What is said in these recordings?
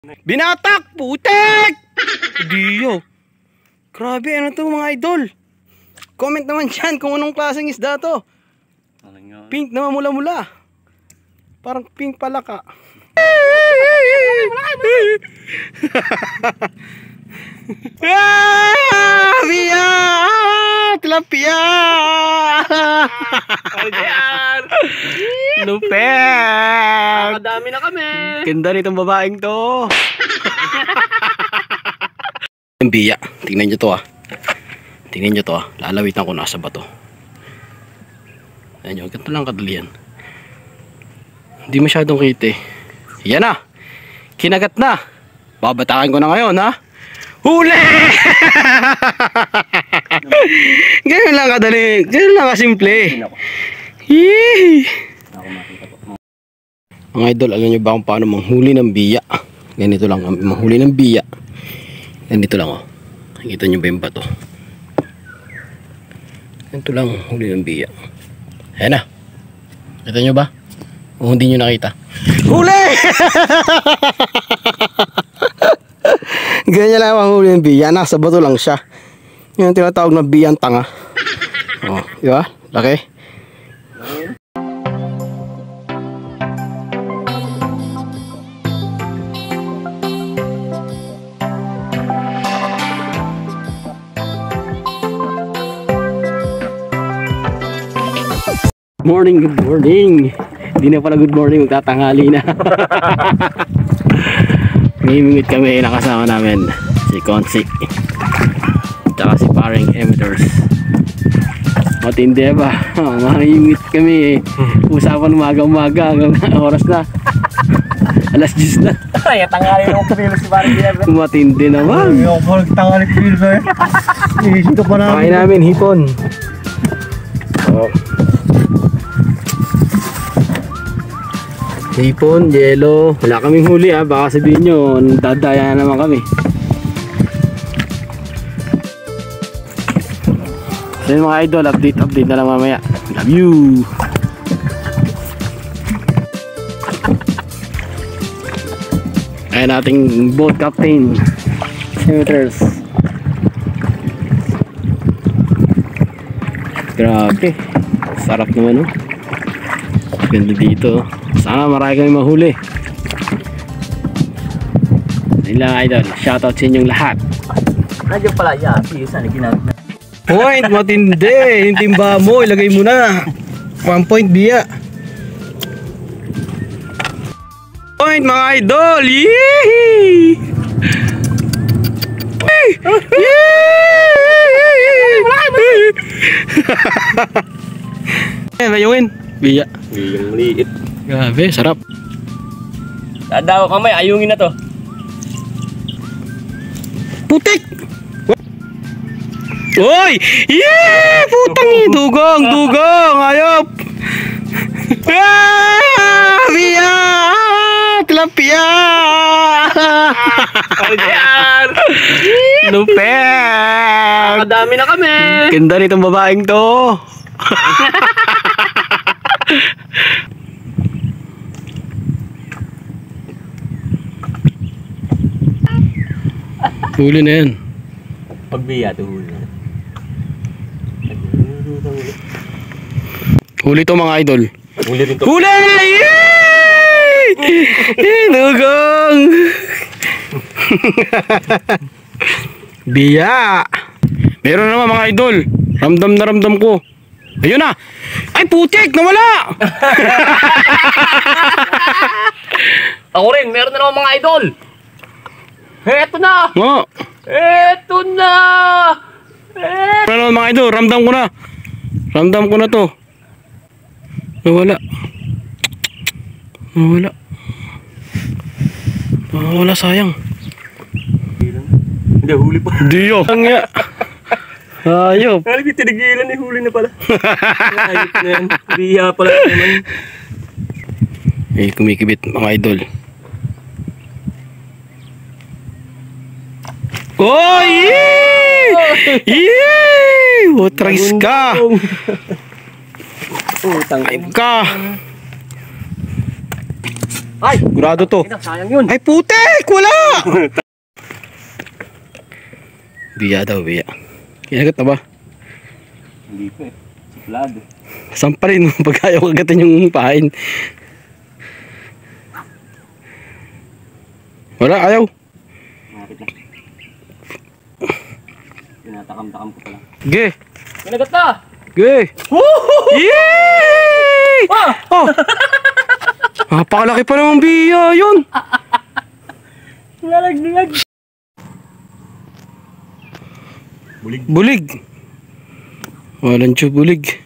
Binatak! Putek! Diyo. Grabe, ano to mga idol? Comment naman dyan kung anong klaseng isda to. Pink na mula-mula. Parang pink palaka. Biya! Tilapia! Lupet! Madami na kami. Ganda nitong babaeng to. Ang biya. Tingnan nyo to ah. Tingnan nyo to ah. Lalawitan ko nasa bato. Ayan nyo. Ganito lang kadali yan. Hindi masyadong kita eh. Yan na. Kinagat na. Babatakan ko na ngayon ha. Huli! Ganyan lang kadali. Ganyan lang kasimple. Yee! Mga idol, alam nyo ba kung paano manghuli ng biya? Ganito lang manghuli ng biya. Ganito lang oh. Nakita nyo ba yung bato? Ganito lang huli ng biya. Ayan na. Kita nyo ba? O hindi nyo nakita? Huli! Ganyan lang manghuli ng biya. Nasa bato lang siya. Yan tinatawag na biyang tanga. Oh, di ba? Laki. Morning, good morning. Hindi na pala good morning, magtatanghali na. Ngimingit kami, nakasama namin si Consik tsaka si paring Emitters. Matindi ba? Ngimingit kami. Usapan umaga-umaga hanggang oras na. Alas 10 na. Ay, tangali yung kapilo si paring Emitters. Matindi naman. Yung tangali kapilo sa'yo. Iisip ka pa namin. Kain namin hipon. Oh. Hipon, yelo. Wala kaming huli ha. Baka sabihin nyo, dadaya na naman kami. So yun mga idol, update na lang mamaya. Love you! Ayan ating boat captain, Emitters. Grabe. Sarap naman oh. Ganda dito. Sana marami kami mahuli. Yun lang idol. Shoutout sa inyong lahat. Nandiyan pala, yapi. Saan na ginagawa? Point, matindi. Yung timba mo, ilagay mo na. 1 point biya. Point mga idol. Yee! Yee! Mayungin. Biya. Biyang maliit. Grabe, sarap. Dadaw kamay, ayungin na to. Putik! Oy! Yeah! Putang eh! Dugong! Dugong! Ayop! Biya! Tilapia! Ayan! Lupet! Madami na kami. Ganda nitong babaeng to. Huli na yan. Pagbiya to huli. Huli to mga idol. Huli rin to. Huli! Yay! Dugong! Biya! Meron naman mga idol. Ramdam na ramdam ko. Ayun na! Ay putik! Nawala! Ako rin, meron na naman mga idol. Eto na! Oo. Eto na! Ano mga idol, ramdam ko na. Ramdam ko na to. Nawala. Nawala. Nawala, sayang. Hindi, huli pa. Diyo. Angya. Ayop. Ay, tinigilan ni huli na pala. Ayop na yan. Biya pala naman. Eh, kumikibit mga idol. Oh, yee! Yee! Utrais ka! Utang Ayop ka! Ay! Sigurado to. Ina, sayang yun. Ay putek! Wala! Biya daw, biya. Kinagat na ba? Hindi pa eh. Siplado. Saan pa rin pag ayaw kagatan yung pahain? Wala, ayaw. Nakakit lang. Tinatakam-takam ko pala. Ge! Kinagat na! Ge! Yay! Ah! Oh! Napakalaki pa namang biya yun! Lalag-lag. Bulig! Walang tiyo bulig.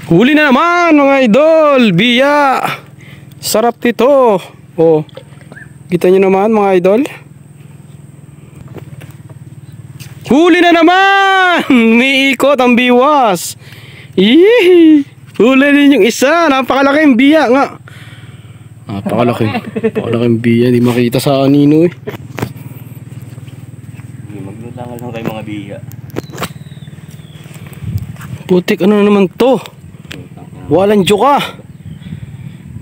Huli na naman mga idol! Biya! Sarap nito! Oh, kita nyo naman mga idol? Huli na naman! Umiikot ang biwas! Yee! Huli din yung isa! Napakalaking biya nga! Napakalaking biya. Hindi makita sa anino eh. Maglutangal lang kayo mga biya. Putik, ano na naman to? Walang joka!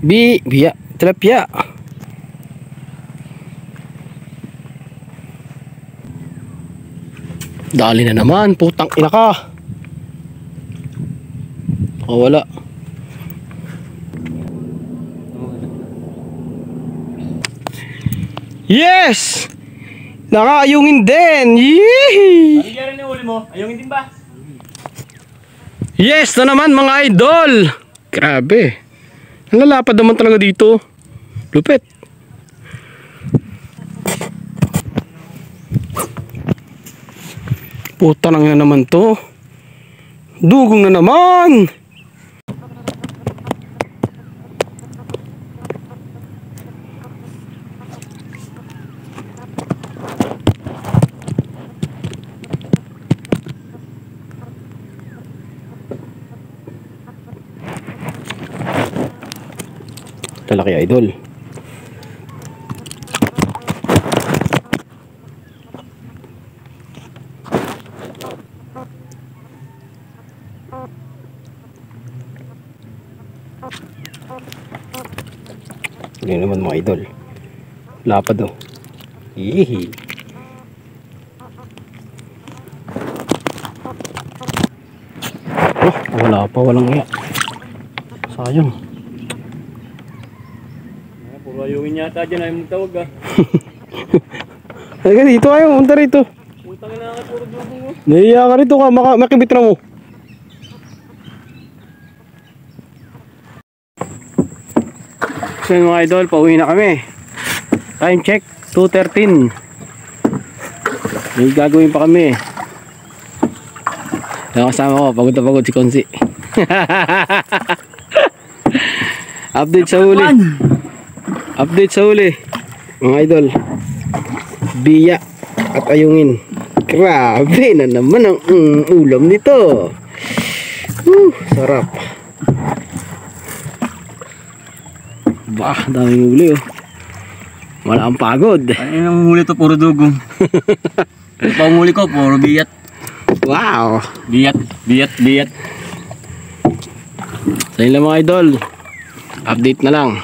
Biya! Tilapia! Dali na naman, putang ina ka. Oh, wala. Yes! Nakaayungin din. Yee! Ano yan yung uli mo? Ayungin din ba? Yes na naman mga idol. Grabe. Ang lalapad naman talaga dito. Lupit. Puta nang yan naman to. Dugong na naman. Lalaki idol. Hindi naman mga idol. Lapad oh. Hihi. Oh, wala pa, walang iya. Sayang. Puro ayungin yata dyan. Ayaw magtawag ah. Halika dito, ayaw. Punta rito. Putang ina ka, puro dugong mo. Nahiya ka rito ka. Makibit na mo. So yun mga idol, pauwi na kami. Time check, 2:13. May gagawin pa kami. Yung kasama ko, pagod na pagod si Konsi. Update sa huli. Update sa huli. Mga idol, biya at ayungin. Grabe na naman ang ulam nito. Sarap. Bah, daming huli oh. Wala ang pagod. Ay, ang huli to, puro dugong. Pang huli ko, puro biyat. Wow. Biyat. Sa inyo lang mga idol, update na lang.